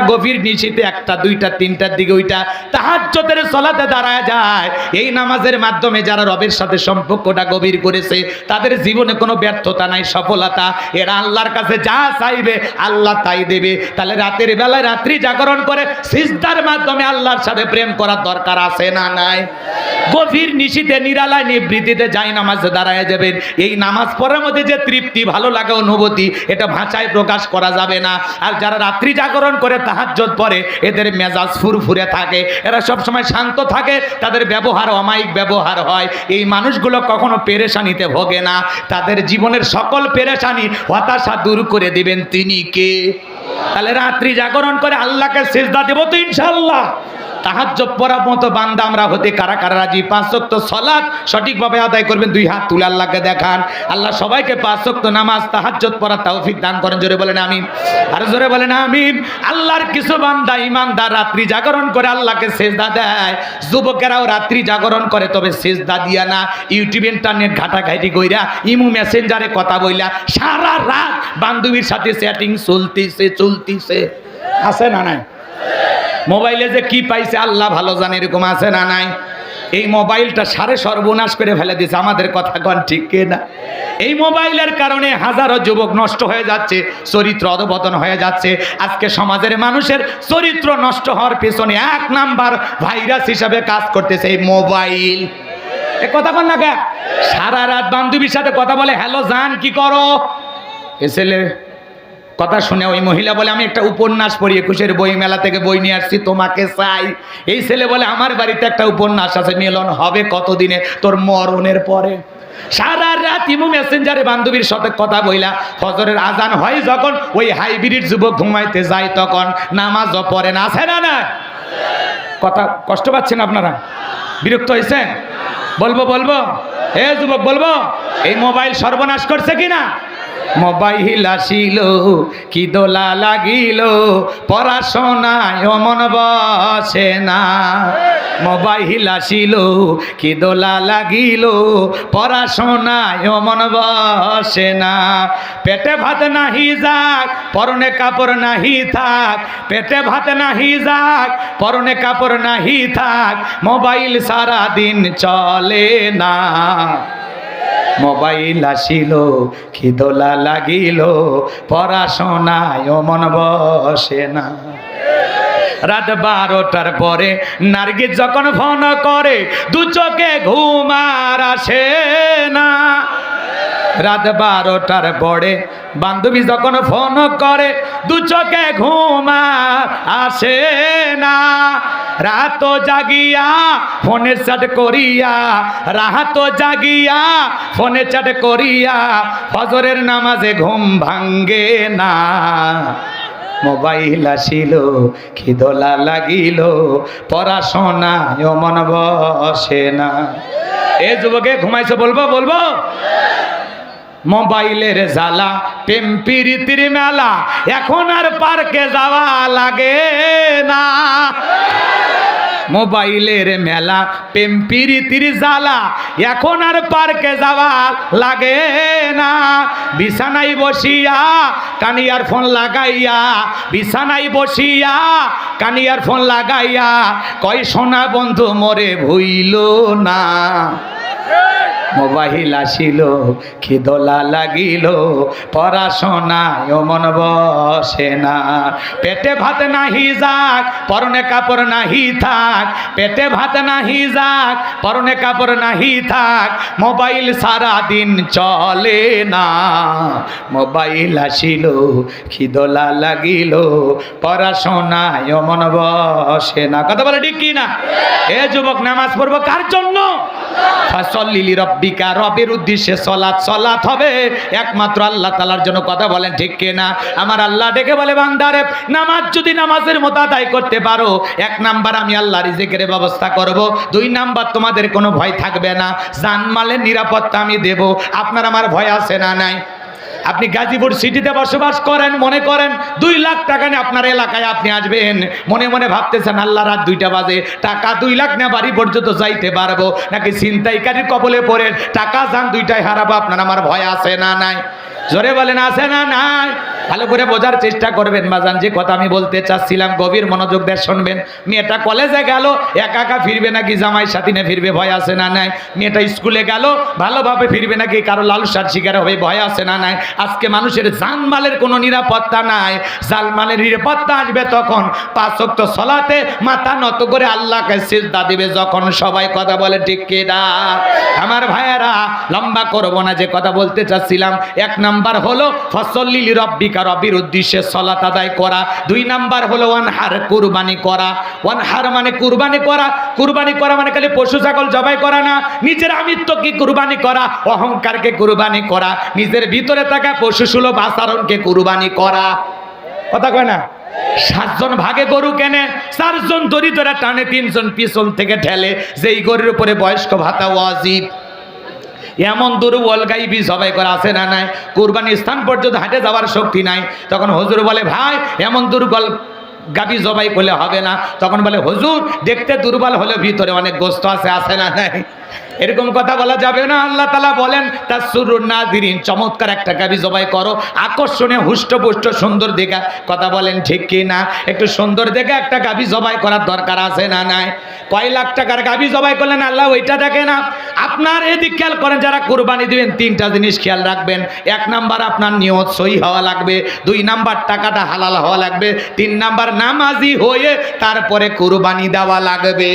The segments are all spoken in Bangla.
গভীর নিশিতে একটা দুইটা তিনটার দিকে ওইটা তাহাজ্জুদের সালাতে দাঁড়ায় যায়, এই নামাজের মাধ্যমে যারা রবের সাথে সম্পর্কটা গভীর করেছে তাদের জীবনে কোনো ব্যর্থতা নাই, সফলতা। এরা আল্লাহর কাছে যা চাইবে আল্লাহ তাই দেবে। তাহলে রাতের বেলায় রাত্রি জাগরণ করে সিজদার মাধ্যমে আল্লাহর সাথে প্রেম করার দরকার আছে না নাই? গভীর নিশিতে নিরালায় নিবৃত্তিতে যাই নামাজে দাঁড়ায় যাবেন। এই নামাজ পড়ার মধ্যে যে তৃপ্তি, ভালো লাগা, অনুভূতি, এটা ভাষায় প্রকাশ করা যাবে না। আর যারা রাত্রি জাগরণ করে তাহাজ্জুদ পড়ে এদের মেজাজ ফুরফুরে থাকে, এরা সব সময় শান্ত থাকে, তাদের ব্যবহার অমায়িক ব্যবহার হয়। এই মানুষগুলো কখনো পেরেশানিতে ভোগে না, তাদের জীবনের সকল পেরেশানি হতাশা দূর করে দিবেন তিনি কে? তাহলে রাত্রি জাগরণ করে আল্লাহকে সিজদা দেব তো ইনশাআল্লাহ। তাহাজ্জুদ পড়ার মতো বান্দা আমরা হতে কারা কারা রাজি? 5 ওয়াক্ত সালাত সঠিকভাবে আদায় করবেন, 2 হাত তুলে আল্লাহকে দেখান। আল্লাহ সবাইকে 5 ওয়াক্ত নামাজ তাহাজ্জুদ পড়ার তৌফিক দান করেন। জোরে বলেন আমিন, আর জোরে বলেন আমিন। আল্লাহর কিছু বান্দা ইমানদার রাত্রি জাগরণ করে আল্লাহকে সিজদা দেয়। যুবকেরাও রাত্রি জাগরণ করে, তবে সিজদা দিয়া না, ইউটিউব ইন্টারনেট ঘাটাঘাটি কইরা ইমু মেসেঞ্জারে কথা বইলা সারা রাত বান্ধবীর সাথে চ্যাটিং চলতিছে। আছে না নাই? মোবাইলে যে কি পাইছে আল্লাহ ভালো জানে, এরকম আছে না নাই? এই মোবাইলটা সারে সর্বনাশ করে ফেলে দিয়েছে, আমাদের কথা কন ঠিক না? এই মোবাইলের কারণে হাজারো যুবক নষ্ট হয়ে যাচ্ছে, চরিত্র অধঃপতন হয়ে যাচ্ছে। আজকে সমাজের মানুষের চরিত্র নষ্ট হওয়ার পেছনে 1 নাম্বার ভাইরাস হিসাবে কাজ করতেছে এই মোবাইল। এ কথা কন না কে? সারা রাত বান্ধবীর সাথে কথা বলে, হ্যালো জান কি করো? এ ছেলে কথা শুনে ওই মহিলা বলে, আমি একটা উপন্যাস পড়ি, 21-এর বই মেলা থেকে বই নিয়ে আসছি, তোমাকে চাই। এই ছেলে বলে, আমার বাড়িতে একটা উপন্যাস আছে, মিলন হবে কতদিনে? তোর মরণের পরে। সারা রাত ইমু মেসেঞ্জারে বান্ধবীর সাথে কথা বইলা ফজরের আজান হয় যখন, ওই হাইব্রিড যুবক ঘুমাইতে যায় তখন নামাজও পড়ে না। আছে না না? কথা কষ্ট পাচ্ছেন আপনারা? বিরক্ত হয়েছেন? বলবো এ যুবক বলবো, এই মোবাইল সর্বনাশ করছে কিনা? মোবাইল আসিল কি দোলা লাগিল, পড়াশোনায় মন বসে না। মোবাইল আসিল কি দোলা লাগিল, পড়াশোনায় মন বসে না। পেটে ভাত নাহি যাক, পরনে কাপড় নাহি থাক, পেটে ভাত নাহি যাক, পরনে কাপড় নাহি থাক, মোবাইল সারা দিন চলে না। মোবাইল আসিল কি দোলা লাগিল, পড়াশোনায় মন বসে না। রাত 12টার পরে নার্গিস যখন ফোন করে, 2 চোখে ঘুম আর আসে না। রাত 12টার পরে বান্ধবী যখন ফোন করে, 2 চোখে ঘুম আর আসে না। রাত জাগিয়া ফোনে চ্যাট করিয়া, রাত জাগিয়া ফোনে চ্যাট করিয়া, ফজরের নামাজে ঘুম ভাঙ্গে না। মোবাইল আসিল কি দোলা লাগিল, পড়াশোনায় মন বসে না। এ যুবকে ঘুমাইছে বলবো? মোবাইলের জ্বালা প্রেম প্রীতির মেলা, এখন আর পার্কে যাওয়া লাগে না। মোবাইলের মেলা প্রেম প্রীতির জ্বালা, এখন আর পার্কে যাওয়া লাগে না। বিছানায় বসিয়া কানিয়ার ফোন লাগাইয়া, বিছানায় বসিয়া কানিয়ার ফোন লাগাইয়া, কয় সোনা বন্ধু মোরে ভুইল না। মোবাইল আসিল কি দোলা লাগিল, পড়াশোনায় মন বসে না। পেটে ভাত নাহি যাক, পরনে কাপড় নাহি থাক, পেটে ভাত নাহি যাক, পরনে কাপড় নাহি থাক, মোবাইল সারা দিন চলে না। মোবাইল আসিল কি দোলা লাগিল, পড়াশোনায় মন বসে না। কথা বলে ঠিক কি না? এ যুবক নামাজ পড়বো কার জন্য? ফাসল্লি রব্বিকা, রবের উদ্দেশ্যে সালাত হবে একমাত্র আল্লাহ তাআলার জন্য। কথা বলেন ঠিক কিনা? আমার আল্লাহ ডেকে বলে, বান্দারে নামাজ যদি নামাজের মতো আদায় করতে পারো, 1 নাম্বার আমি আল্লাহ রিজিকের ব্যবস্থা করব, 2 নাম্বার তোমাদের কোনো ভয় থাকবে না, জানমালের নিরাপত্তা আমি দেব। আপনার আমার ভয় আছে না নাই? আপনি গাজীপুর সিটিতে বসবাস করেন, মনে করেন 2 লাখ টাকা নিয়ে আপনার এলাকায় আপনি আসবেন, মনে মনে ভাবতেছেন আল্লাহ রাত 2টা বাজে টাকা 2 লাখ নিয়ে বাড়ি পর্যন্ত যাইতে পারবো নাকি ছিনতাইকারীর কবলে পড়ে টাকা যান 2টায় হারাবো। আপনার আমার ভয় আছে না নাই? জোরে বলেন আছে না নাই? ভালো করে বোঝার চেষ্টা করবেন বাজান, যে কথা আমি বলতে চাচ্ছিলাম গভীর মনোযোগ দিয়ে শুনবেন। মেয়েটা কলেজে গেল, একা একা ফিরবে নাকি জামাই সাথী নিয়ে ফিরবে, ভয় আছে না নাই? মেয়েটা স্কুলে গেল, ভালোভাবে ফিরবে নাকি কারো লালসার শিকার হবে, ভয় আছে না নাই? আজকে মানুষের জানমালের কোনো নিরাপত্তা নাই। জানমালের নিরাপত্তা আসবে তখন 5 ওয়াক্ত সালাতে মাথা নত করে আল্লাহকে সিজদা দিবে যখন। সবাই কথা বলে ঠিক কি না? আমার ভাইয়েরা, লম্বা করব না, যে কথা বলতে চাচ্ছিলাম, 1 নাম্বার হলো ফসল্লি লিরাব্বিকা, রব্বির উদ্দেশ্যে সালাত আদায় করা। 2 নাম্বার হলো ওয়ানহার, কুরবানি করা। ওয়ানহার মানে কুরবানি করা। কুরবানি করা মানে খালি পশু ছাগল জবাই করা না, নিজের আমিত্বকে কুরবানি করা, অহংকারকে কুরবানি করা, নিজের ভিতরে থাকা পশুসুলভ আচরণকে কুরবানি করা। কথা কয় না? 7 জন ভাগে গরু কেনে, 4 জন দড়ি ধরে টানে, 3 জন পিছন থেকে ঠেলে, যেই গরুর উপরে বয়স্ক ভাতা ওয়াজিব। এমন দুর্বল গাইবি জবাই করা আছে না নাই? কুরবানির স্থান পর্যন্ত হাঁটে যাওয়ার শক্তি নাই। তখন হুজুর বলে, ভাই এমন দুর্বল গাবি জবাই করলে হবে না। তখন বলে, হুজুর দেখতে দুর্বল হলে ভিতরে অনেক গোস্ত আছে না নাই? এরকম কথা বলা যাবে না। আল্লাহ তাআলা বলেন তাসরুন নাযিরিন, চমৎকার একটা গাবি জবাই করো, আকর্ষণীয় হুষ্টপুষ্ট সুন্দর দেখা। কথা বলেন ঠিক কি না? একটু সুন্দর দেখে একটা গাবি জবাই করার দরকার আছে না নাই? কয় লাখ টাকার গাবি জবাই করলেন, আল্লাহ ওইটা দেখে না। আপনার এদিক খেয়াল করেন, যারা কুরবানি দিবেন 3টা জিনিস খেয়াল রাখবেন। 1 নাম্বার আপনার নিয়ত সহি হওয়া লাগবে, 2 নাম্বার টাকাটা হালাল হওয়া লাগবে, 3 নাম্বার নামাজি হয়ে তারপরে কুরবানি দেওয়া লাগবে।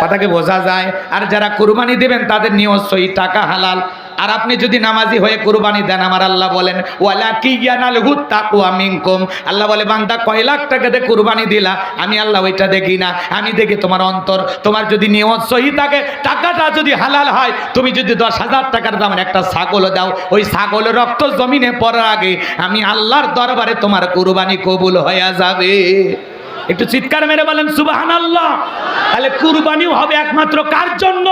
কথাকে বোঝা যায়? আর যারা কুরবানি দেবেন তাদের নিয়ত সহি, টাকা হালাল। আর আপনি যদি নামাজি হয়ে কুরবানি দেন, আমার আল্লাহ বলেন ওয়ালা কিয়ানালহু তাকওয়া মিনকুম, আল্লাহ বলে বান্দা কয় লাখ টাকা দিয়ে কুরবানি দিলা, আমি আল্লাহ ওইটা দেখি না, আমি দেখি তোমার অন্তর। তোমার যদি নিয়ত সহি থাকে, টাকাটা যদি হালাল হয়, তুমি যদি 10,000 টাকার দামের একটা ছাগল দাও, ওই ছাগলের রক্ত জমিনে পড়ার আগে আমি আল্লাহর দরবারে তোমার কুরবানি কবুল হয়ে যাবে। একটু চিৎকার মেরে বলেন সুবহানাল্লাহ। তাহলে কুরবানিও হবে একমাত্র কার জন্য?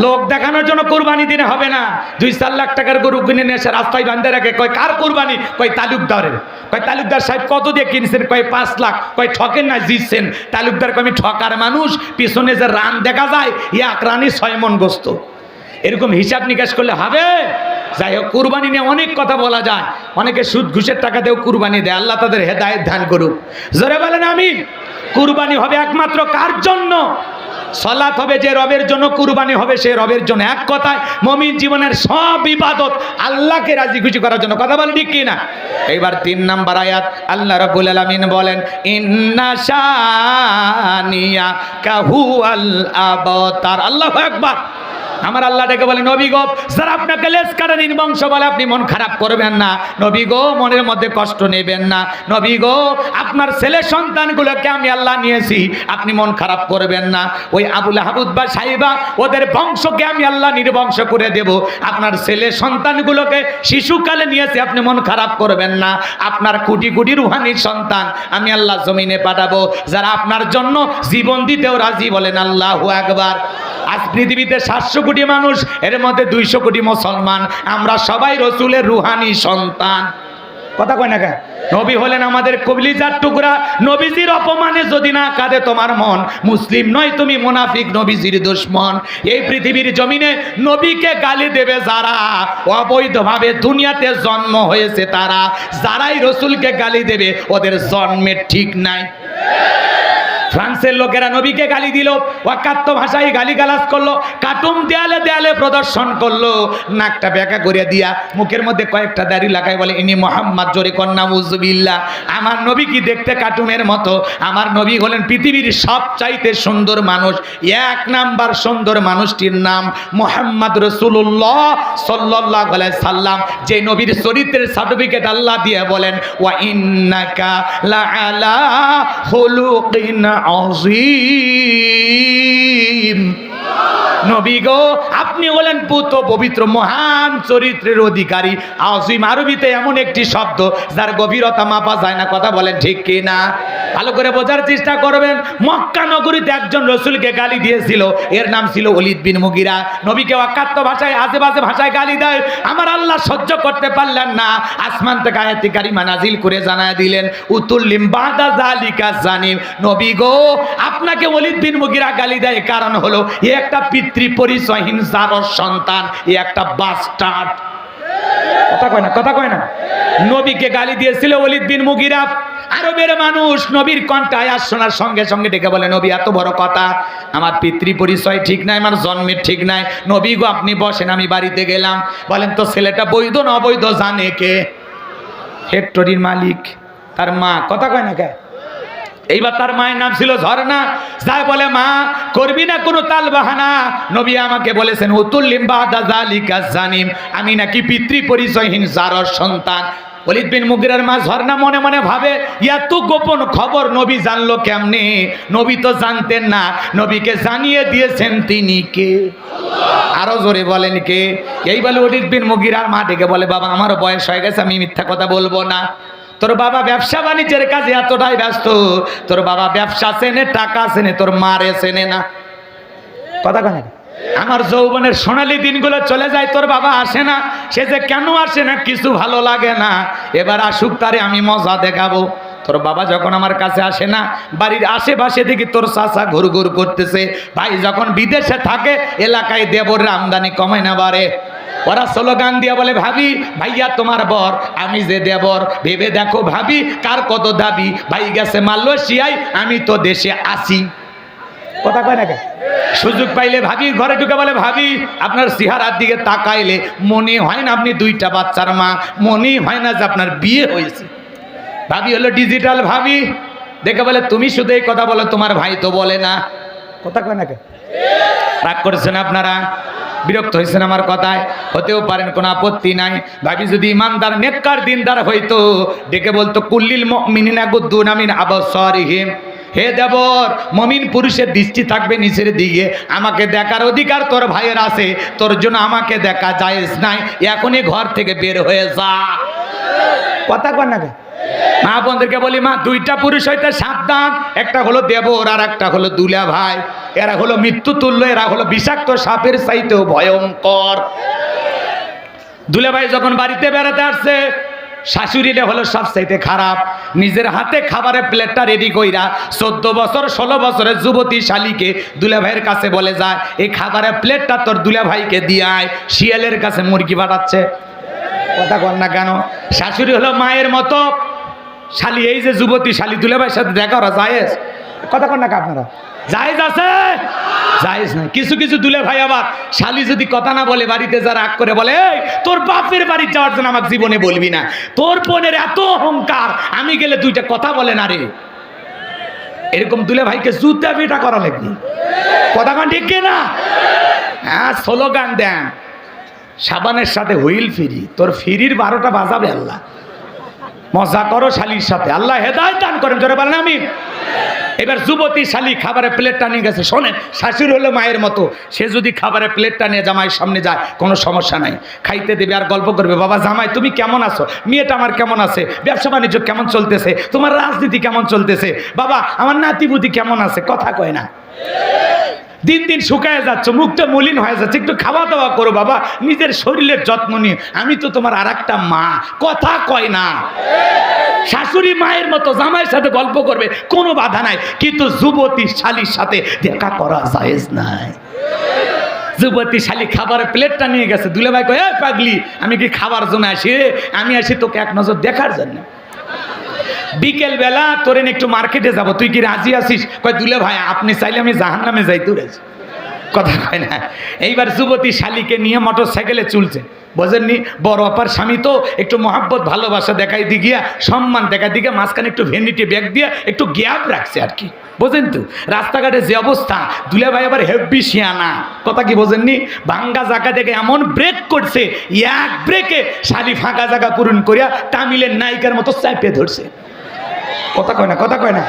লোক দেখানোর জন্য কুরবানি দিনে হবে না। 2-4 লাখ টাকার গরু কিনে নিয়ে এসে রাস্তায় বাঁধে রাখে, কয় কার কুরবানি? কয় তালুকদারের। কয় তালুকদার সাহেব কত দিয়ে কিনছেন? কয় 5 লাখ। কয় ঠকেন না, জিতছেন। তালুকদার কয় আমি ঠকার মানুষ, পিছনে যে রান দেখা যায় 1 রানে 6 মণ গোস্ত। এরকম হিসাব নিকাশ করলে হবে? যাই হোক, কুরবানি নিয়ে অনেক কথা বলা যায়। অনেকে সুদ ঘুষের টাকা দিয়েও কুরবানি দেয়, আল্লাহ তাদের হেদায়েত দান করুক। জোরে বলেন আমিন। কুরবানি হবে একমাত্র কার জন্য? সালাত হবে যে রবের জন্য, কুরবানি হবে সেই রবের জন্য। এক কথায় মুমিন জীবনের সব ইবাদত আল্লাহকে রাজি খুশি করার জন্য। কথা বলেন ঠিক কি না? এইবার 3 নাম্বার আয়াত আল্লাহ রাব্বুল আলামিন বলেন ইন্না শানিয়াকা হুয়াল আবতার। আল্লাহু আকবার। আমার আল্লাহ ডেকে বলে, নবী গো, যারা আপনাকে লেজ কাটা নির্বংশ বলে আপনি মন খারাপ করবেন না। নবী গো, মনের মধ্যে কষ্ট নেবেন না। নবী গো, আপনার ছেলে সন্তানগুলোকে আমি আল্লাহ নিয়েছি, আপনি মন খারাপ করবেন না। ওই আবুল আহাবুদ বা সাইবা, ওদের বংশকে আমি আল্লাহ নির্বংশ করে দেব। আপনার ছেলে সন্তানগুলোকে শিশুকালে নিয়েছি, আপনি মন খারাপ করবেন না। আপনার কোটি কোটি রুহানির সন্তান আমি আল্লাহ জমিনে পাঠাবো, যারা আপনার জন্য জীবন দিতেও রাজি। বলেন আল্লাহু আকবার। আজ পৃথিবীতে 700 কোটি মানুষ, এর মধ্যে 200 কোটি মুসলমান। আমরা সবাই রসুলের রুহানি সন্তান। কথা কয় না কেন? নবী হলেন আমাদের কলিজার টুকরা। নবীজির অপমানে যদি না কাঁদে তোমার মন, মুসলিম নয় তুমি, মুনাফিক, নবীজির দুশমন। এই পৃথিবীর জমিনে নবীকে গালি দেবে যারা, অবৈধভাবে দুনিয়াতে জন্ম হয়েছে তারা। যারাই রসুলকে গালি দেবে ওদের জন্মের ঠিক নাই। ফ্রান্সের লোকেরা নবীকে গালি দিল, অকাত্য ভাষায় গালিগালাজ করলো, কার্টুন দেয়ালে দেয়ালে প্রদর্শন করলো, নাকটা বেঁকা করে দিয়া মুখের মধ্যে কয়েকটা দাড়ি লাগায় বলে ইনি মোহাম্মদ, জোরে কন্যা উযবিল্লাহ। আমার নবী কি দেখতে কার্টুনের মতো? আমার নবী হলেন পৃথিবীর সবচাইতে সুন্দর মানুষ। 1 নাম্বার সুন্দর মানুষটির নাম মুহাম্মদ রাসূলুল্লাহ সাল্লাল্লাহু আলাইহি সাল্লাম। যে নবীর চরিত্রের সার্টিফিকেট আল্লাহ দিয়ে বলেন ওয়া ইন্নাকা লাআলা খুলুকিন আযীম। নবী গো, আপনি হলেন পুত পবিত্র মহান চরিত্রের অধিকারী। আযীম আরবিতে এমন একটি শব্দ যার গভীরতা মাপা যায় না। কথা বলেন ঠিক কি না? ভালো করে বোঝার চেষ্টা করবেন। মক্কা নগরীতে একজন রসুলকে গালি দিয়েছিল, এর নাম ছিল ওলীদ বিন মুগীরা। নবীকে অকাত্য ভাষায়, আজে বাজে ভাষায় গালি দেয়। আমার আল্লাহ সহ্য করতে পারলেন না, আসমান থেকে আয়াতে কারিমা নাজিল করে জানায় দিলেন উতুল্লিম বাদা যালিকা জানিম। নবী গো, আপনাকে ওলীদ বিন মুগীরা গালি দেয়, কারণ হলো এ একটা পিতৃ পরিচয়হীন জারর সন্তান, এ একটা বাস্টার্ড। কথা কয় না, কথা কয় না। নবীকে গালি দিয়েছিল ওলীদ বিন মুগীরা। আরবের মানুষ নবীর কণ্ঠে আয়াত শোনার সঙ্গে সঙ্গে ডেকে বলে, নবী এত বড় কথা, আমার পিতৃ পরিচয় ঠিক নাই, আমার জন্মের ঠিক নাই, নবী গো আপনি বসেন, আমি বাড়িতে গেলাম। বলেন তো ছেলেটা বৈধ না অবৈধ জানে কে? ফ্যাক্টরির মালিক, তার মা। কথা কয় না কে? এইবার তার মায়ের নাম ছিল ঝর্ণা। যাই বলে, মা করবি না কোনো তাল বাহানা, নবী আমাকে বলেছেন উতুল্লিম বাদা যালিকা জানিম, আমি নাকি পিতৃ পরিচয়হীন জারর সন্তান। ওলীদ বিন মুগীরার মা ঝর্ণা মনে মনে ভাবে, এত গোপন খবর নবী জানলো কেমনে? নবী তো জানতেন না, নবীকে জানিয়ে দিয়েছেন তিনি কে? আরো জোরে বলেন কে? এই বলে ওলীদ বিন মুগীরার মা ডেকে বলে, বাবা আমারও বয়স হয়ে গেছে, আমি মিথ্যা কথা বলবো না। তোর বাবা ব্যবসা বাণিজ্যের কাজে এতটাই ব্যস্ত, তোর বাবা ব্যবসা চেনে, টাকা চেনে, তোর মারে চেনে না। কথা কয় না? আমার যৌবনের সোনালী দিনগুলো চলে যায়, তোর বাবা আসে না। সে যে কেন আসে না কিছু ভালো লাগে না, এবার আসুক, তারে আমি মজা দেখাবো। তোর বাবা যখন আমার কাছে আসে না, বাড়ির আশেপাশে দেখি তোর চাচা ঘুরঘুর করতেছে। ভাই যখন বিদেশে থাকে, এলাকায় দেবরের আমদানি কমায় না বাড়ে। ওরা স্লোগান দিয়ে বলে, ভাবি ভাইয়া তোমার বর, আমি যে দেবর, ভেবে দেখো ভাবি কার কত দাবি, ভাই গেছে মালয়েশিয়ায়, আমি তো দেশে আসি। কথা কয় না? সুযোগ পাইলে ভাবি ঘরে ঢুকে বলে, ভাবি আপনার চেহারার দিকে তাকাইলে মনে হয় না আপনি দুইটা বাচ্চার মা, মনে হয় না যে আপনার বিয়ে হয়েছে। ভাবি হলো ডিজিটাল ভাবি, দেখে বলে, তুমি শুধু এই কথা বলো, তোমার ভাই তো বলে না। কথা কয় না? রাগ করেছেন আপনারা? বিরক্ত হয়েছেন আমার কথায়? হতেও পারেন, কোনো আপত্তি নাই। ভাবি যদি ইমানদার নেককার দিনদার হইতো, ডেকে বলতো, কুল্লিল মুমিনিনা গুদ্দুনা মিন আবসারিহিম, হে দেবর, মমিন পুরুষের দৃষ্টি থাকবে নিচের দিকে, আমাকে দেখার অধিকার তোর ভাইয়ের আছে, তোর জন্য আমাকে দেখা জায়েজ নাই, এখনই ঘর থেকে বের হয়ে যা। কথা কয় না? মা বোনদেরকে বলি, মা দুইটা পুরুষ হইতে সাবধান, একটা হলো দেবর আর একটা হলো দুলা ভাই। এরা হলো মৃত্যু তুল্য, এরা হলো বিষাক্ত সাপের চাইতেও ভয়ঙ্কর। দুলা ভাই যখন বাড়িতে বেড়াতে আসছে, শাশুড়িটা হলো সব চাইতে খারাপ। নিজের হাতে খাবারের প্লেটটা রেডি কইরা 14 বছর 16 বছরের যুবতী শালীকে দুলা ভাইয়ের কাছে বলে যায়, এই খাবারের প্লেটটা তোর দুলা ভাইকে দিয়ে আয়, শিয়ালের কাছে মুরগি পাঠাচ্ছে। কথা কর না কেন? শাশুড়ি হলো মায়ের মতো, শালী এই যে যুবতী শালী দুলা ভাইয়ের সাথে দেখা করা জায়েজ? কথা কর না আপনারা? জায়েজ আছে? জায়েজ নাই। কিছু কিছু দুলে ভাই আবার শালী যদি কথা না বলে, বাড়িতে যা রাগ করে বলে, এই তোর বাপের বাড়ি যাওয়ার জন্য আমার জীবনে বলবি না, তোর বোনের এত অহংকার, আমি গেলে দুইটা কথা বলে না রে। এরকম দুলে ভাইকে জুতা পিটা করা লাগবে। কথা কন ঠিক না? হ্যাঁ, স্লোগান দেন, সাবানের সাথে হুইল ফিরি, তোর ফিরির 12টা বাজাবে আল্লাহ। মজা করো শালীর সাথে, আল্লাহ হেদায়েত দান করেন, জোরে বলেন আমিন। এবার যুবতী শালী খাবারের প্লেটটা নিয়ে গেছে। শোনেন, শাশুড়ি হলো মায়ের মতো, সে যদি খাবারের প্লেটটা নিয়ে জামাইয়ের সামনে যায়, কোনো সমস্যা নাই, খাইতে দেবে আর গল্প করবে, বাবা জামাই তুমি কেমন আছো, মেয়েটা আমার কেমন আছে, ব্যবসা বাণিজ্য কেমন চলতেছে, তোমার রাজনীতি কেমন চলতেছে, বাবা আমার নাতিপুতি কেমন আছে। কথা কয় না? দিন দিন শুকায় যাচ্ছ, মুখটা মলিন হয়ে যাচ্ছে, একটু খাওয়া দাওয়া করো বাবা, নিজের শরীরের যত্ন নিয়ে, আমি তো তোমার আর একটা মা। কথা কয় না? শাশুড়ি মায়ের মতো জামাইয়ের সাথে গল্প করবে, কোনো বাধা নাই, কিন্তু যুবতী শালীর সাথে দেখা করা জায়েজ নাই। যুবতী শালী খাবারের প্লেটটা নিয়ে গেছে, দুলে ভাই কয়, এই পাগলি, আমি কি খাবার জন্য আসি? আমি আসি তোকে এক নজর দেখার জন্য। বিকেল বেলা তোরে একটু মার্কেটে যাব, তুই কি রাজি আছিস? কয়, দুলে ভাই আপনি চাইলে আমি জাহান্নামে যাই তোরে। কথা কয় না? এইবার যুবতী শালীকে নিয়ে মোটর সাইকেলে চলছে, বোঝেননি? বড় অপার স্বামী তো একটু মহাব্বত ভালোবাসা দেখাই দি গিয়া, সম্মান দেখাই দিকে মাঝখানে একটু ভ্যানিটি ব্যাগ দিয়ে একটু গ্যাপ রাখছে আর কি, বোঝেন তো? রাস্তাঘাটে যে অবস্থা, দুলে ভাই আবার হেব্বি শিয়ানা। কথা কি বোঝেননি? ভাঙ্গা জায়গা থেকে এমন ব্রেক করছে, এক ব্রেকে শালী ফাঁকা জায়গা পূরণ করিয়া তামিলের নায়িকার মতো চাপে ধরছে। কথা কয় না? কথা কয় না?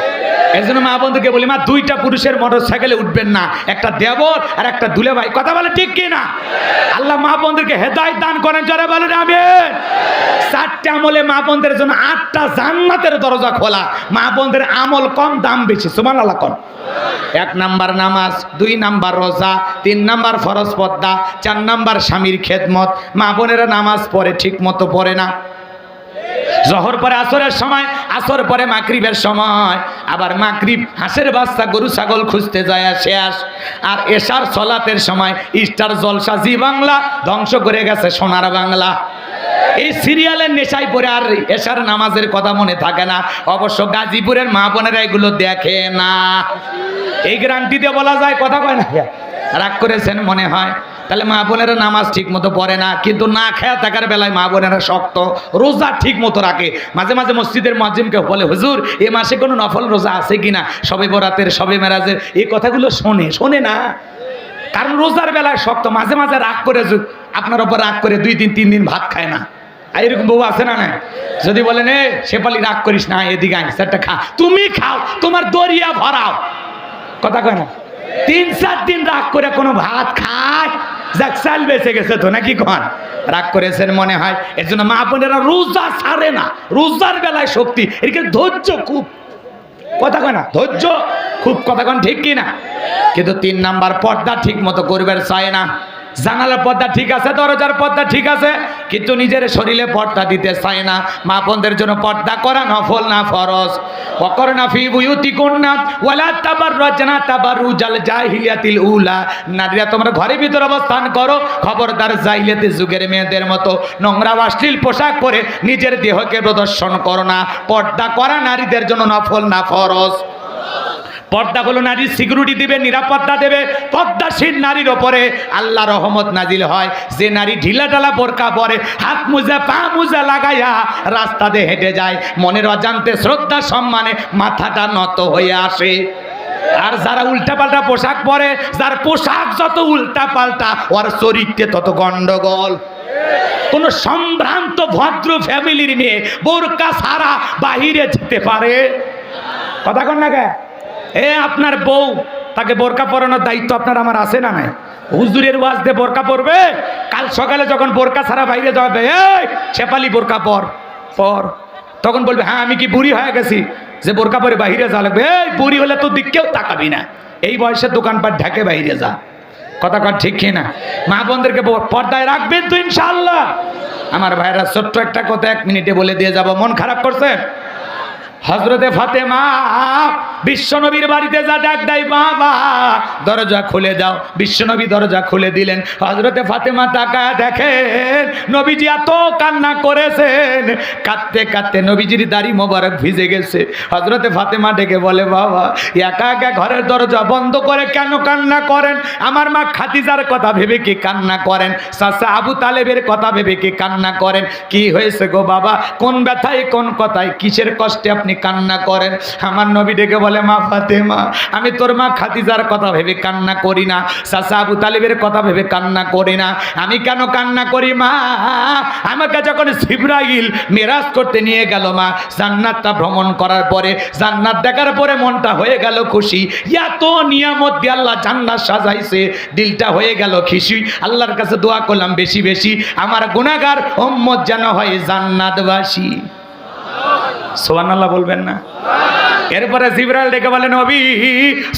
এর জন্য মা বন্ধুকে বলি, মা দুইটা পুরুষের মোটর সাইকেলে উঠবেন না, একটা দেবর আর একটা দুলে ভাই। কথা বলে ঠিক কি না? আল্লাহ মা বন্ধুকে হেদায়েত দান করেন, যারা বলেন আমিন। 4টে আমলে মা বোনদের জন্য 8টা জান্নাতের দরজা খোলা। মা বোনদের আমল কম, দাম বেশি। সুবহানাল্লাহ কোন? 1 নাম্বার নামাজ, 2 নাম্বার রোজা, 3 নাম্বার ফরজ পর্দা, 4 নাম্বার স্বামীর খেদমত। মা বোনেরা নামাজ পড়ে ঠিক মতো পড়ে না। জহর পরে আসরের সময়, আসর পরে মাগরিবের সময়, আবার মাগরিব হাঁসের বাচ্চা গরু ছাগল খুঁজতে যায় শেষ, আর এশার সলাতের সময় স্টার জলসা জি বাংলা ধ্বংস করে গেছে সোনার বাংলা। এই সিরিয়ালের নেশায় পড়ে আর এশার নামাজের কথা মনে থাকে না। অবশ্য গাজীপুরের মা বোনেরা এগুলো দেখে না, এই গ্যারান্টিতে বলা যায়। কথা কয় না, রাগ করেছেন মনে হয়। তাহলে মা বোনেরা নামাজ ঠিক মতো পড়ে না, কিন্তু না খেয়া থাকার বেলায় মা বোনেরা শক্ত, রোজা ঠিক মতো রাখে। মাঝে মাঝে মসজিদের মুয়াজ্জিনকে বলে, হুজুর এ মাসে কোনো নফল রোজা আছে কিনা, শবে বরাতের, শবে মেরাজের, এই কথাগুলো শোনে না, কারণ রোজার বেলায় শক্ত। মাঝে মাঝে রাগ করে, আপনার ওপর রাগ করে 2 দিন 3 দিন ভাত খায় না, এরকম বউ আছে না? যদি বলেন এ শেফালি রাগ করিস না, এদিকে আয় সেটা খা, তুমি খাও, তোমার দরিয়া ভরাও। কথা কয় না? 3-4 দিন রাগ করে কোনো ভাত খায়, যাক চাল বেঁচে গেছে তো, নাকি কন? রাগ করেছেন মনে হয়। এর জন্য মা বোনেরা রোজা ছাড়ে না, রোজার বেলায় শক্তি, এদিকে ধৈর্য খুব। কথা কয় না? ধৈর্য খুব। কথা কন ঠিক কি না? কিন্তু 3 নাম্বার, পর্দা ঠিক মতো করবার চায় না। জানালার পর্দা ঠিক আছে, দরজার পর্দা ঠিক আছে, কিন্তু নিজের শরীরে পর্দা দিতে চায় না। মা বোনদের জন্য পর্দা করা নফল না ফরজ। ওয়াকরনা ফি বুয়ুতিকুন্না ওয়ালা তাবাররাজনা তাবারুজাল জাহিলিয়াতিল উলা। নারীরা তোমরা ঘরের ভিতর অবস্থান করো, খবরদার জাহিলিয়াতের যুগের মেয়েদের মতো নোংরা অশ্লীল পোশাক পরে নিজের দেহকে প্রদর্শন করো না। পর্দা করা নারীদের জন্য নফল না ফরজ। পর্দা হলো নারীর সিকিউরিটি দিবে, নিরাপত্তা দেবে। পর্দাশীল নারীর ওপরে আল্লাহ রহমত নাজিল হয়। যে নারী ঢিলা ঢালা বোরকা পরে, হাত মোজা পা মোজা লাগাইয়া রাস্তাতে হেঁটে যায়, মনের অজান্তে শ্রদ্ধা সম্মানে মাথাটা নত হয়ে আসে। আর যারা উল্টাপাল্টা পোশাক পরে, যার পোশাক যত উল্টাপাল্টা, ওর চরিত্রে তত গন্ডগোল। কোন সম্ভ্রান্ত ভদ্র ফ্যামিলির মেয়ে বোরকা ছাড়া বাহিরে যেতে পারে? কথা কন না কে? আপনার বউ, তাকে বোরকা পরানোর দায়িত্ব আপনার আমার আছে না নাই? হুজুরের ওয়াজ দিয়ে বোরকা পরবে, কাল সকালে যখন বোরকা ছাড়া বাইরে যাবে, এই শেফালি বোরকা পর, তখন বলবে হ্যাঁ আমি কি বুড়ি হয়ে গেছি যে বোরকা পরে বাইরে যা লাগবে? এই বুড়ি হলে তোর দিক কেউ তাকাবি না, এই বয়সে দোকানপাট ঢাকে বাইরে যা। কথা কন ঠিক কিনা? মা বোনদেরকে পর্দায় রাখবেন তো ইনশাআল্লাহ। আমার ভাইরা ছোট্ট একটা কথা 1 মিনিটে বলে দিয়ে যাব। মন খারাপ করছেন? হযরতে ফাতেমা বিশ্বনবীর বাড়িতে যা ডাক দেয়, বাবা দরজা খুলে দাও। বিশ্বনবী দরজা খুলে দিলেন। হযরতে ফাতেমা তাকায় দেখেন নবীজি এত কান্না করেছেন, কাঁদতে কাঁদতে নবীজির দাড়ি মোবারক ভিজে গেছে। হযরতে ফাতেমা ডেকে বলে, বাবা একা একা ঘরের দরজা বন্ধ করে কেন কান্না করেন? আমার মা খাদিজার কথা ভেবে কি কান্না করেন? চাচা আবু তালেবের কথা ভেবে কি কান্না করেন? কি হয়েছে গো বাবা? কোন ব্যথায়, কোন কথায়, কিসের কষ্টে আপনি কান্না করেন? আমার নবী ডেকে বলে, মা ফাতেমা আমি তোর মা খাদিজার কথা ভেবে কান্না করি না, চাচা আবু তালেবের কথা ভেবে কান্না করি না। আমি কেন কান্না করি মা? আমাকে যখন জিবরাইল মেরাজ করতে নিয়ে গেল মা, জান্নাতটা ভ্রমণ করার পরে, জান্নাত দেখার পরে মনটা হয়ে গেল খুশি। এত নিয়ামত দিয়ে আল্লাহ জান্নাত সাজাইছে, দিলটা হয়ে গেল খুশি। আল্লাহর কাছে দোয়া করলাম বেশি বেশি আমার গুনাহগার উম্মত যেন হয় জান্নাতবাসী। সুবহানাল্লাহ বলবেন না? এরপরে জিবরাইল ডেকে বলেন, নবী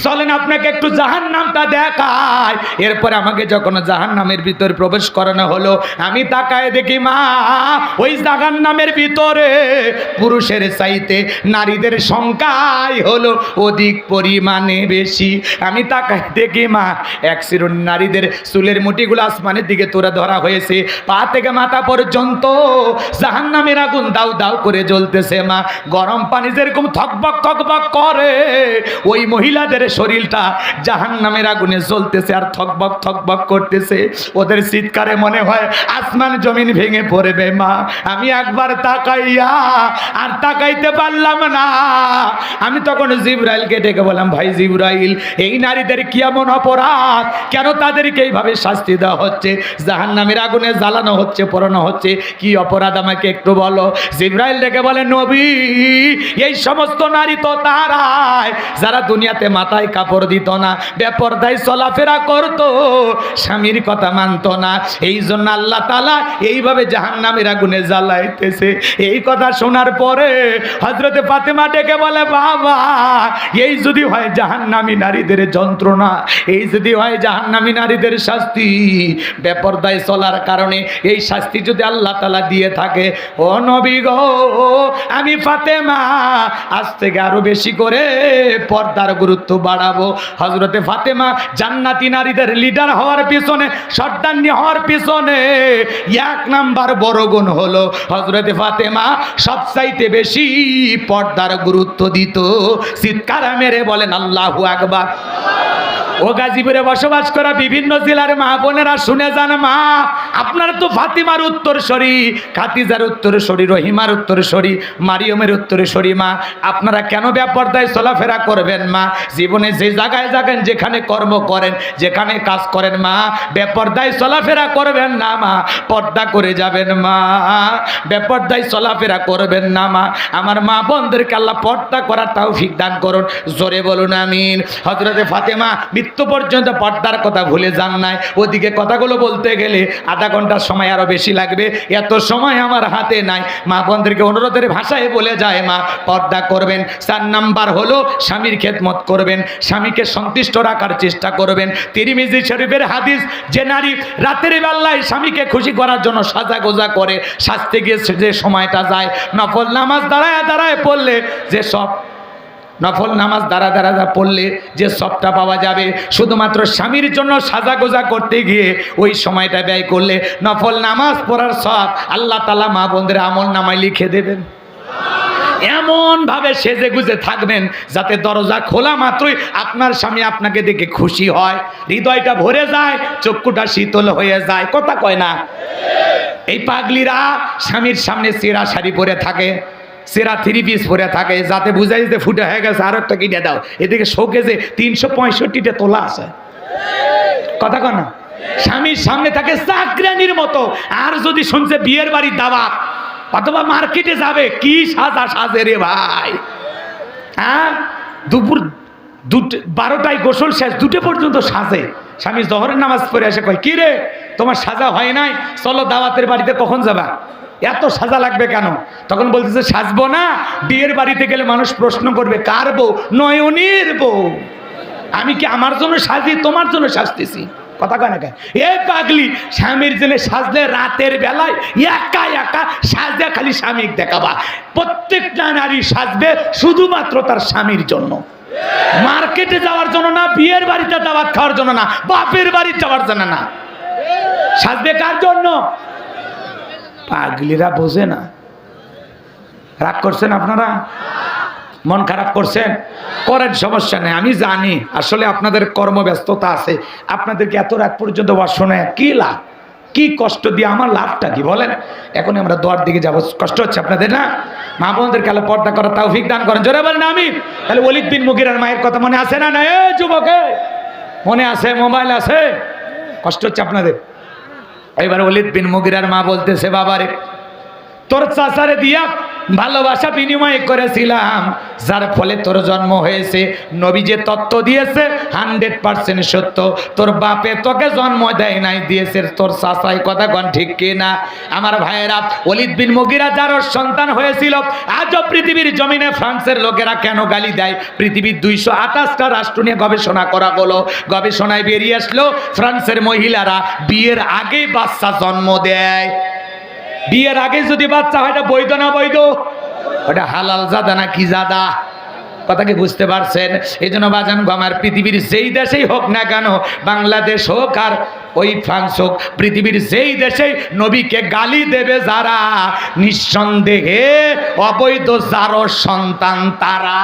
চলেন আপনাকে একটু জাহান্নামটা দেখায়। এরপরে আমাকে যখন জাহান্নামের ভিতরে প্রবেশ করানো হলো, আমি তাকায় দেখি মা ওই জাহান্নামের ভিতরে পুরুষের চাইতে নারীদের সংখ্যাই হলো অধিক পরিমাণে বেশি। আমি তাকায় দেখি মা এক শিরোন নারীদের চুলের মুঠিগুলো আসমানের দিকে তুলে ধরা হয়েছে, পা থেকে মাথা পর্যন্ত জাহান্নামের আগুন দাউ দাউ করে জ্বলতেছে। মা গরম পানি যেরকম থকবক থকবক করে, ওই মহিলাদের শরীরটা জাহান্নামের আগুনে জ্বলতেছে আর থকবক থকবক করতেছে। ওদের চিৎকারে মনে হয় আসমান জমিন ভেঙে পড়বে। মা আমি একবার তাকাইয়া আর তাকাইতে পারলাম না। আমি তখন জিবরাইলকে ডেকে বললাম, ভাই জিবরাইল এই নারীদের কি এমন অপরাধ, কেন তাদেরকে এইভাবে শাস্তি দেওয়া হচ্ছে, জাহান্নামের আগুনে জ্বালানো হচ্ছে, পোড়ানো হচ্ছে, কি অপরাধ আমাকে একটু বলো। জিবরাইল ডেকে বলে, নবী এই সমস্ত নারী তো তারাই যারা দুনিয়াতে মাথায় কাপড় দিত না, বেপরদায় চলাফেরা করতো, স্বামীর কথা মানতো না, এই জন্য আল্লাহ তাআলা এইভাবে জাহান্নামের আগুনে জ্বালাইতেছে। এই কথা শোনার পরে হযরতে ফাতেমা ডেকে বলে, বাবা এই যদি হয় জাহান্নামী নারীদের যন্ত্রণা, এই যদি হয় জাহান্নামী নারীদের শাস্তি, বেপরদায় চলার কারণে এই শাস্তি যদি আল্লাহ তাআলা দিয়ে থাকে, ও নবী গো আমি ফাতেমা আজ থেকে আর আরো বেশি করে পর্দার গুরুত্ব বাড়াবো। হযরতে ফাতেমা জান্নাতি নারীদের লিডার হওয়ার পিছনে, সর্দারনি হওয়ার পিছনে এক নাম্বার বড় গুণ হলো হযরতে ফাতেমা সবচাইতে বেশি পর্দার গুরুত্ব দিত। চিৎকার মেরে বলেন আল্লাহু আকবার। ও গাজীপুরে বসবাস করা বিভিন্ন জেলার মা বোনেরা শুনে যান, মা আপনার তো ফাতিমার উত্তরসূরি, খাদিজার উত্তরসূরি, রহিমার উত্তরসূরি, মারিয়মের উত্তরসূরি মা, আপনারা কেন বেপরদায় চলাফেরা করবেন মা? জীবনে যে জায়গায় যাবেন, যেখানে কর্ম করেন, যেখানে কাজ করেন মা, বেপরদায় চলাফেরা করবেন না মা, পর্দা করে যাবেন মা, বেপরদায় চলাফেরা করবেন না মা। আমার মা বোনদেরকে আল্লাহ পর্দা করার তৌফিক দান করুন, জোরে বলুন আমিন। হযরতে ফাতেমা মৃত্যু পর্যন্ত পর্দার কথা ভুলে যান নাই। ওদিকে কথাগুলো বলতে গেলে আধা ঘন্টার সময় আরো বেশি লাগবে, এত সময় আমার হাতে নাই। মা বোনদেরকে অনুরোধের ভাষায় বলে যায়, মা পর্দা করবেন। 4 নাম্বার হলো স্বামীর খেদমত করবেন, স্বামীকে সন্তুষ্ট রাখার চেষ্টা করবেন। তিরমিজি শরীফের হাদিস, যে নারী রাতের বেলায় স্বামীকে খুশি করার জন্য সাজাগোজা করে, সাজতে গিয়ে যে সময়টা যায়, নফল নামাজ দাঁড়ায় দাঁড়ায় পড়লে যে সব, নফল নামাজ দ্বারা পড়লে যে সবটা পাওয়া যাবে, শুধুমাত্র স্বামীর জন্য সাজাগোজা করতে গিয়ে ওই সময়টা ব্যয় করলে নফল নামাজ পড়ার সব আল্লাহ তাআলা মা বোনদের আমল নামায় লিখে দেবেন। এমন ভাবে সেজে গুজে থাকবেন যাতে দরজা খোলা মাত্রই আপনার স্বামী আপনাকে দেখে খুশি হয়, হৃদয়টা ভরে যায়, চক্ষুটা শীতল হয়ে যায়। কথা কয় না? এই পাগলিরা স্বামীর সামনে চেরা শাড়ি পরে থাকে, সেরা 3 পিস পরে থাকে, যাতে বুঝাই দিতে ফুটে হয়ে গেছে আর একটা কিনে দাও। এদিকে শোকেজে 365টা তোলা আছে। কথা কয় না? স্বামীর সামনে থাকে চাকরানির মতো। আর যদি শুনছে বিয়ের বাড়ির দাওয়াত অথবা মার্কেটে যাবে, কি সাজে রে ভাই। হ্যাঁ, দুপুর 12টায় গোসল শেষ, 2টা পর্যন্ত সাজে। স্বামী জোহরের নামাজ পড়ে এসে কয়, কি রে তোমার সাজা হয় নাই, চলো দাওয়াতের বাড়িতে কখন যাবা? এত সাজা লাগবে কেন? তখন বলতেছে, সাজবো না, বিয়ের বাড়িতে গেলে মানুষ প্রশ্ন করবে কার বউ? নয়নের বউ। আমি কি আমার জন্য সাজি, তোমার জন্য সাজতেছি? কথা কয় না কেন? এ পাগলি, স্বামীর জন্য সাজলে রাতের বেলায় একা একা সাজা খালি স্বামীকে দেখাবা। প্রত্যেকটা নারী সাজবে শুধুমাত্র তার স্বামীর জন্য, মার্কেটে যাওয়ার জন্য না, বিয়ের বাড়িতে দাওয়াত খাওয়ার জন্য না, বাপের বাড়ি যাওয়ার জন্য না। সাজবে কার জন্য? পাগলিরা বোঝে না। রাগ করছেন আপনারা? মন খারাপ করছেন? করেন, সমস্যা নেই। আমি জানি আসলে আপনাদের কর্মব্যস্ততা আছে, আপনাদেরকে এত রাত পর্যন্ত শোনে কি লাভ, কি কষ্ট দিয়ে আমার লাভটা কি বলেন? এখন আমরা দোয়ার দিকে যাবো, কষ্ট হচ্ছে আপনাদের না? মা বোনদেরকে আল্লাহ পর্দা করার তৌফিক দান করেন, জোরে বলেন আমিন। তাহলে ওলীদ বিন মুগীরার মায়ের কথা মনে আছে না? এ যুবকে মনে আছে? মোবাইল আছে? কষ্ট হচ্ছে আপনাদের? এবার ওলীদ বিন মুগীরার মা বলতেছে, বাবারে তোর চাচারে দিয়া ভালোবাসা বিনিময় করেছিলাম, যার ফলে তোর জন্ম হয়েছে। নবী যে তত্ত্ব দিয়েছে 100% সত্য। তোর বাপে তোকে জন্ম দেয় নাই, দিয়েছে তোর চাচাই। কথা কোন ঠিক কিনা আমার ভাইয়েরা? ওলীদ বিন মুগীরা যার সন্তান হয়েছিল, আজও পৃথিবীর জমিনে ফ্রান্সের লোকেরা কেন গালি দেয়? পৃথিবীর 228টা রাষ্ট্র নিয়ে গবেষণা করা হলো, গবেষণায় বেরিয়ে আসলো ফ্রান্সের মহিলারা বিয়ের আগে বাচ্চা জন্ম দেয়। বিয়ের আগে যদি বাচ্চা হয়, এটা বৈধ না বৈধ? ওটা হালাল জাদা না কি জাদা? কথা কি বুঝতে পারছেন? এই জন্য বাজান আমার, পৃথিবীর যেই দেশেই হোক না কেন, বাংলাদেশ হোক আর ওই ফ্রান্স হোক, পৃথিবীর যেই দেশেই নবীকে গালি দেবে যারা, নিঃসন্দেহে অবৈধ যারও সন্তান তারা।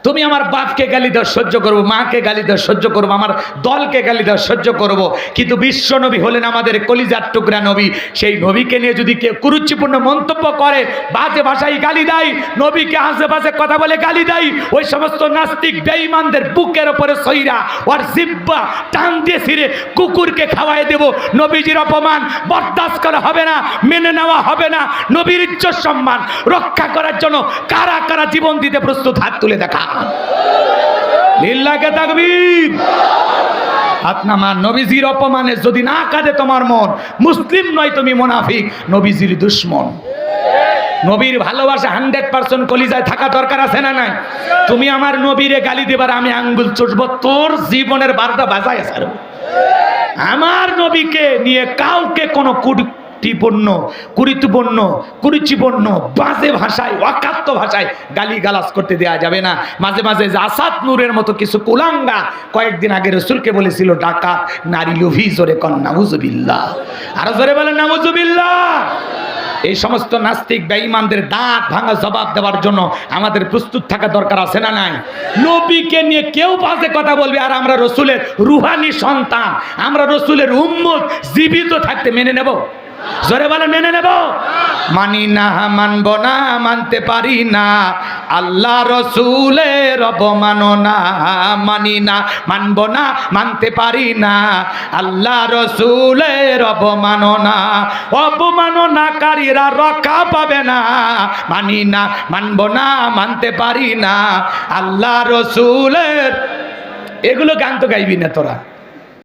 তুমি আমার বাপকে গালি দাও সহ্য করবো, মাকে গালি দাও সহ্য করবো, আমার দলকে গালি দাও সহ্য করব, কিন্তু বিশ্ব নবী হলেন আমাদের কলিজার টুকরা নবী। সেই নবীকে নিয়ে যদি কেউ কুরুচিপূর্ণ মন্তব্য করে, বাজে ভাষায় গালি দেয়, নবীকে আশেপাশে কথা বলে গালি দেয়, ওই সমস্ত নাস্তিক বেঈমানদের বুকের ওপরে সইরা ওর জিহ্বা টান দিয়ে ছিঁড়ে কুকুরকে খাওয়াই দেব। নবীজির অপমান বরদাস্ত করা হবে না, মেনে নেওয়া হবে না। নবীর ইজ্জত সম্মান রক্ষা করার জন্য কারা কারা জীবন দিতে প্রস্তুত? হাত তুলে দেখা। লিল্লাহে তাকবীর। হাত নামা। নবীজির অপমানে যদি না কাঁদে তোমার মন, মুসলিম নয় তুমি মুনাফিক, নবীজির দুশমন। নবীর ভালোবাসা 100% কলিজায় থাকা দরকার আছে না নাই? তুমি আমার নবীরে গালি দেবার আমি আঙ্গুল চুষবো, তোর জীবনের বারোটা বাজায় ছাড়বো। আমার নবীকে নিয়ে কাউকে কোনো টিপণ্য, কুরুচিপূর্ণ, কুরুচিপূর্ণ বাজে ভাষায়, অকাত্য ভাষায় গালিগালাজ করতে দেয়া যাবে না। মাঝে মাঝে আসাদ নূরের মতো কিছু কুলাঙ্গা কয়েকদিন আগে রসুলকে বলেছিল ডাকাত, নারী লোভী, জোরে কন নাউজুবিল্লাহ, আরো জোরে বলেন নাউজুবিল্লাহ। এই সমস্ত নাস্তিক বেঈমানদের দাঁত ভাঙা জবাব দেওয়ার জন্য আমাদের প্রস্তুত থাকা দরকার আছে না নাই? নবীকে নিয়ে কেউ বাজে কথা বলবে আর আমরা রসুলের রুহানি সন্তান, আমরা রসুলের উম্মত, জীবিত থাকতে মেনে নেব? জোরে বলে মেনে নেব? মানি না, মানব না, মানতে পারি না, আল্লাহ রসুলের অবমাননা। মানি না, মানব না, মানতে পারি না, আল্লাহ রসুলের অবমাননা। অবমাননাকারীরা রক্ষা পাবে না। মানি না, মানব না, মানতে পারি না, আল্লাহ রসুলের। এগুলো গান তো গাইবি না তোরা।